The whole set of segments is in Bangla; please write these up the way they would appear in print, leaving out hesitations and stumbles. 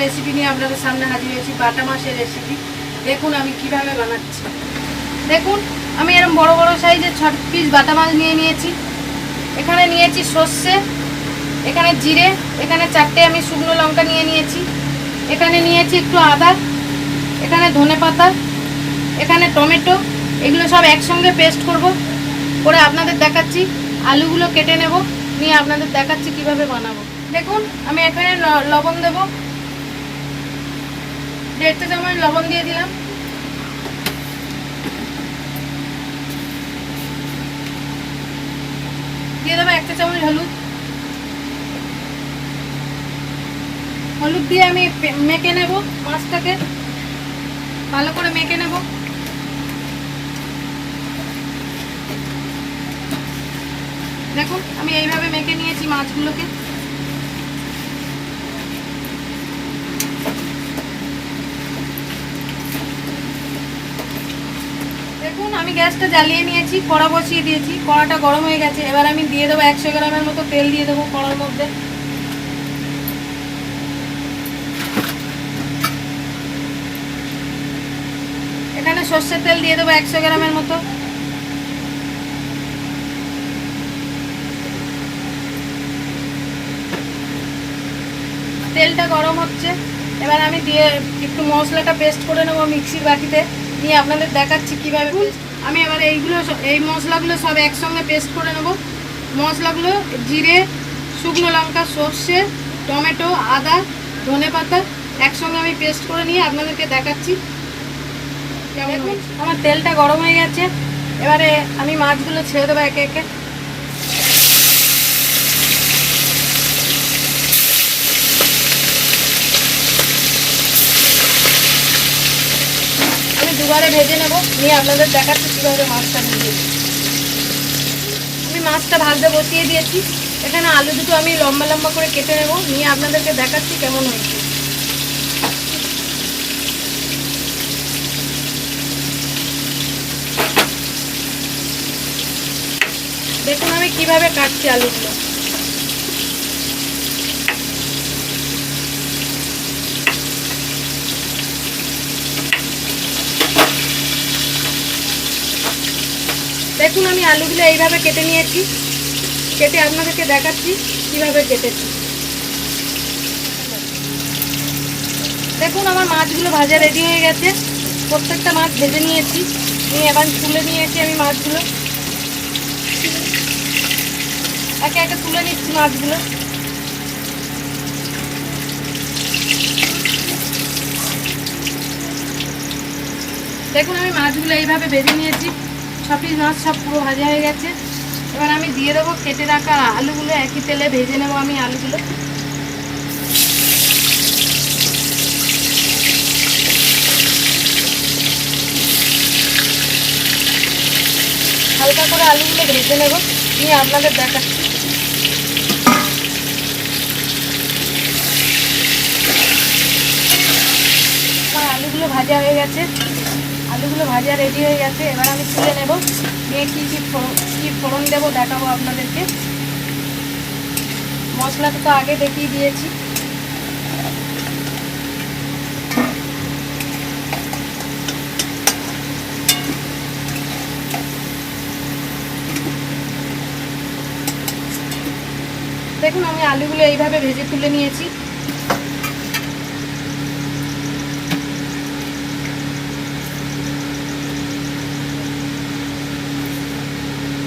রেসিপি নিয়ে আপনাদের সামনে হাজির হয়েছি, বাটা মাছের রেসিপি। দেখুন আমি কিভাবে বানাচ্ছি। দেখুন আমি এরকম বড় বড় সাইজের 6 পিস বাটা মাছ নিয়ে নিয়েছি। এখানে নিয়েছি সর্ষে, এখানে জিরে, এখানে 4টে আমি শুকনো লঙ্কা নিয়ে নিয়েছি, এখানে নিয়েছি একটু আদা, এখানে ধনেপাতা, এখানে টমেটো। এগুলো সব একসঙ্গে পেস্ট করে আপনাদের দেখাচ্ছি। আলুগুলো কেটে নেব, নিয়ে আপনাদের দেখাচ্ছি কিভাবে বানাবো। দেখুন আমি এখানে লবণ দেব, 1.5 চামচ লবণ দিয়ে দিলাম। দিয়ে দেবো 1 চামচ হলুদ দিয়ে আমি মেখে নেব, মাছটাকে ভালো করে মেখে নেব। দেখুন আমি এইভাবে মেখে নিয়েছি মাছগুলোকে। দেখুন আমি গ্যাসটা জ্বালিয়ে নিয়েছি, কড়া বসিয়ে দিয়েছি, কড়াটা গরম হয়ে গেছে। এবার আমি দিয়ে দেবো 100 গ্রামের মতো তেল দিয়ে দেবো কড়ার মধ্যে। এখানে সর্ষের তেল দিয়ে দেবো 100 গ্রামের মতো। তেলটা গরম হচ্ছে, এবার আমি দিয়ে একটু মশলাটা পেস্ট করে নেবো মিক্সির বাটিতে, নিয়ে আপনাদের দেখাচ্ছি কীভাবে। আমি এবার এই মশলাগুলো সব একসঙ্গে পেস্ট করে নেব। মশলাগুলো জিরে, শুকনো লঙ্কা, সর্ষে, টমেটো, আদা, ধনেপাতা একসঙ্গে আমি পেস্ট করে নিয়ে আপনাদেরকে দেখাচ্ছি। দেখুন আমার তেলটা গরম হয়ে গেছে, এবারে আমি মাছগুলো ছেড়ে দেবো একে একে। আমি দুবারে ভেজে নেব, নিয়ে আপনাদের দেখাচ্ছি কীভাবে মাছটা ভেজে। আমি মাছটা ভাজতে বসিয়ে দিয়েছি। এখানে আলু দুটো আমি লম্বা লম্বা করে কেটে নেব, নিয়ে আপনাদেরকে দেখাচ্ছি কেমন হয়েছে। দেখুন আমি কিভাবে কাটছি আলুগুলো। দেখুন আমি আলুগুলো এইভাবে কেটে নিয়েছি, কেটে আপনাদেরকে দেখাচ্ছি কিভাবে কেটেছি। দেখুন আমার মাছগুলো ভাজা রেডি হয়ে গেছে, প্রত্যেকটা মাছ ভেজে নিয়েছি, নিয়ে এবার তুলে নিয়েছি আমি মাছগুলো। একে একে তুলে নিচ্ছি মাছগুলো। দেখুন আমি মাছগুলো এইভাবে ভেজে নিয়েছি, 6 পিস মাছ সব পুরো ভাজা হয়ে গেছে। এবার আমি দিয়ে দেবো কেটে রাখা আলুগুলো, একই তেলে ভেজে নেবো আমি আলুগুলো। হালকা করে আলুগুলো ভেজে নেব, নিয়ে আপনাদের দেখাচ্ছি। আমার আলুগুলো ভাজা হয়ে গেছে, আলুগুলো ভাজা রেডি হয়ে গেছে। এবার আমি তুলে নেব, নিয়ে কী ফোড়ন দেবো দেখাবো আপনাদেরকে। মশলাটা তো আগে দেখিয়ে দিয়েছি। দেখুন আমি আলুগুলো এইভাবে ভেজে তুলে নিয়েছি।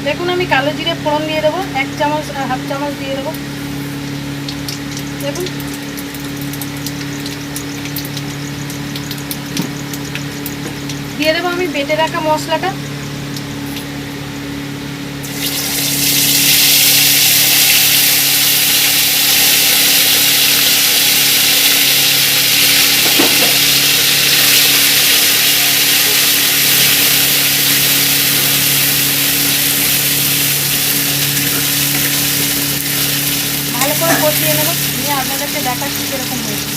দেখুন আমি কালো জিরে ফোড়ন দিয়ে দেবো, 1 চামচ 1/2 চামচ দিয়ে দেবো। দেখুন দিয়ে দেবো আমি বেটে রাখা মশলাটা। ভালো করে কষিয়ে নেব, নিয়ে আপনাদেরকে দেখাচ্ছি কিরকম হয়েছে।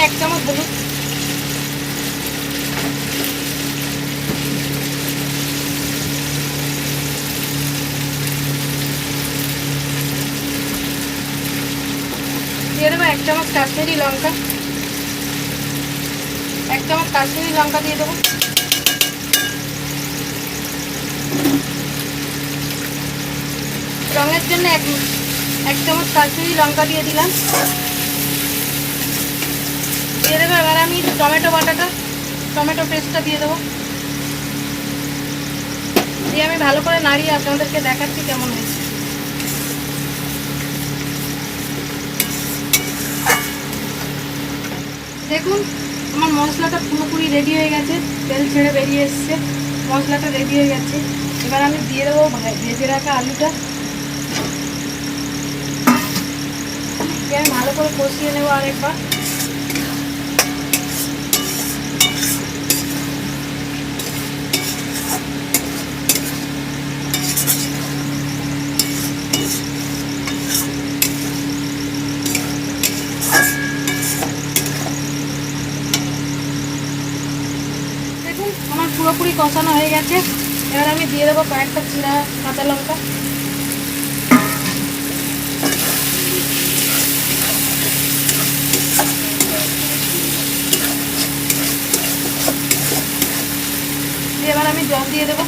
1 চামচ হলুদ, দিয়ে দেবো 1 চামচ কাশ্মীরি লঙ্কা, 1 চামচ কাশ্মীরি লঙ্কা দিয়ে দেবো। রঙের জন্য 1 চামচ কাশ্মীরি লঙ্কা দিয়ে দিলাম। দিয়ে দেবো এবার আমি টমেটো বাটাটা, টমেটো পেস্টটা দিয়ে দেবো। দিয়ে আমি ভালো করে নাড়িয়ে আপনাদেরকে দেখাচ্ছি কেমন হয়েছে। দেখুন আমার মশলাটা পুরোপুরি রেডি হয়ে গেছে, তেল ছেড়ে বেরিয়ে এসছে, মশলাটা রেডি হয়ে গেছে। এবার আমি দিয়ে দেবো ভেজে রাখা আলুটা, আমি ভালো করে কষিয়ে নেবো আরেকবার। দেখুন আমার পুরোপুরি কষানো হয়ে গেছে। এবার আমি দিয়ে দেবো কয়েকটা চিরা কাঁচা লঙ্কা, এবার আমি জল দিয়ে দেবো।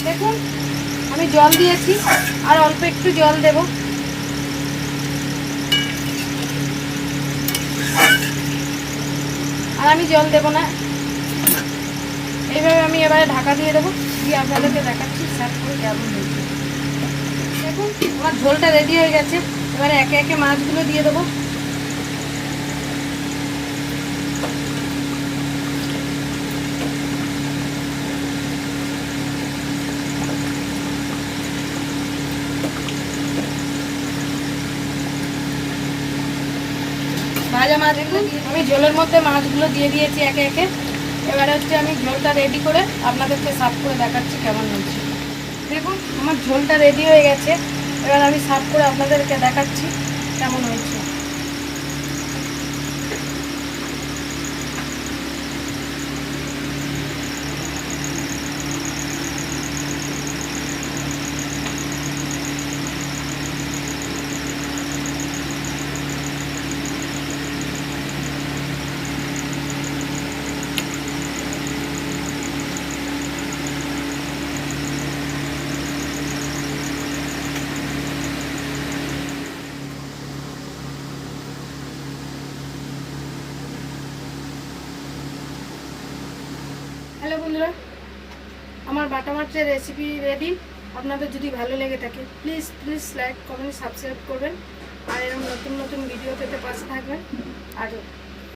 দেখুন আমি জল দিয়েছি, আর অল্প একটু জল দেব। আর আমি জল দেব না, এইভাবে আমি এবারে ঢাকা দিয়ে দেবো, দিয়ে আপনাদেরকে দেখাচ্ছি সার্ভ করে কেমন হয়েছে। দেখুন আমার ঝোলটা রেডি হয়ে গেছে। এবারে একে একে মাছগুলো দিয়ে দেবো। ভাজা মাছগুলো আমি ঝোলের মধ্যে মাছগুলো দিয়ে দিয়েছি একে একে। এবারে হচ্ছে আমি ঝোলটা রেডি করে আপনাদেরকে সার্ভ করে দেখাচ্ছি কেমন হয়েছে। দেখুন আমার ঝোলটা রেডি হয়ে গেছে। এবার আমি সার্ভ করে আপনাদেরকে দেখাচ্ছি কেমন হয়েছে। হ্যালো বন্ধুরা, আমার বাটা মাছের রেসিপি রেডি। আপনাদের যদি ভালো লেগে থাকে প্লিজ লাইক কমেন্ট সাবস্ক্রাইব করবেন, আর এরকম নতুন নতুন ভিডিও পেতে পাশে থাকবেন। আর